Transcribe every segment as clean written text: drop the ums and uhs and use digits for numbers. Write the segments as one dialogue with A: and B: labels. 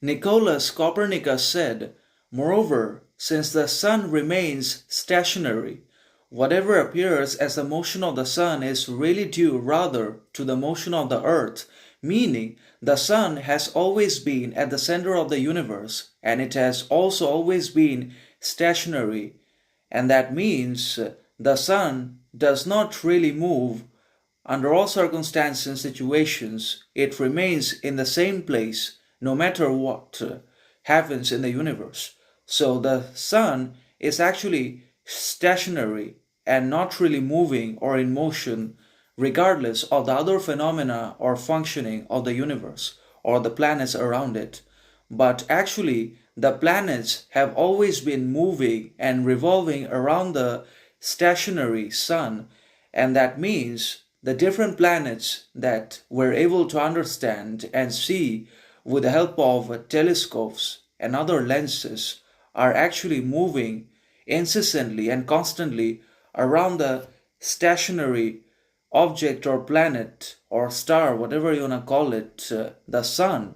A: Nicolaus Copernicus said, "Moreover, since the sun remains stationary, whatever appears as the motion of the sun is really due rather to the motion of the earth, meaning the sun has always been at the center of the universe, and it has also always been stationary, and that means the sun does not really move. Under all circumstances and situations, it remains in the same place no matter what happens in the universe. So the sun is actually stationary and not really moving or in motion, regardless of the other phenomena or functioning of the universe or the planets around it. But actually, the planets have always been moving and revolving around the stationary sun, and that means the different planets that we're able to understand and see with the help of telescopes and other lenses are actually moving incessantly and constantly around the stationary object or planet or star, whatever you want to call it, the sun.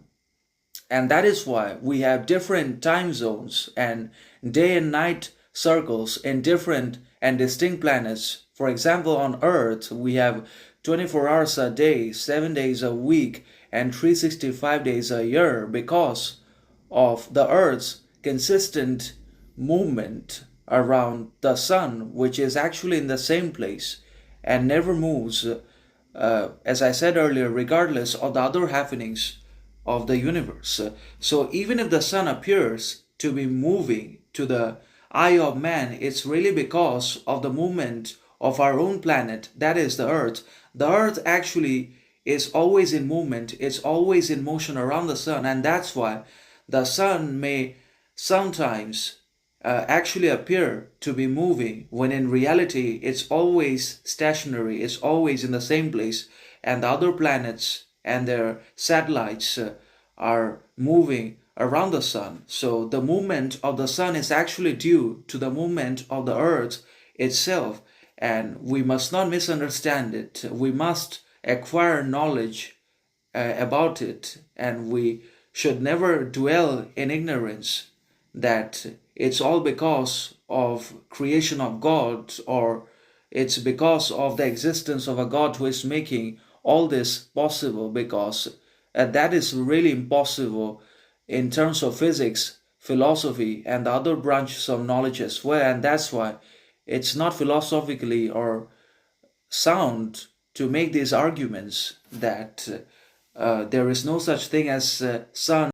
A: And that is why we have different time zones and day and night circles in different and distinct planets. For example, on Earth, we have 24 hours a day, 7 days a week, and 365 days a year because of the Earth's consistent movement around the sun, which is actually in the same place and never moves, as I said earlier, regardless of the other happenings of the universe. So even if the sun appears to be moving to the eye of man, it's really because of the movement of our own planet, that is the Earth. The Earth actually is always in movement, it's always in motion around the sun, and that's why the sun may sometimes actually appear to be moving when in reality it's always stationary, it's always in the same place, and the other planets and their satellites are moving around the sun. So the movement of the sun is actually due to the movement of the earth itself, and we must not misunderstand it. We must acquire knowledge about it, and we should never dwell in ignorance that it's all because of creation of God, or it's because of the existence of a God who is making all this possible, because that is really impossible in terms of physics, philosophy, and the other branches of knowledge as well. And that's why it's not philosophically or sound to make these arguments that there is no such thing as sun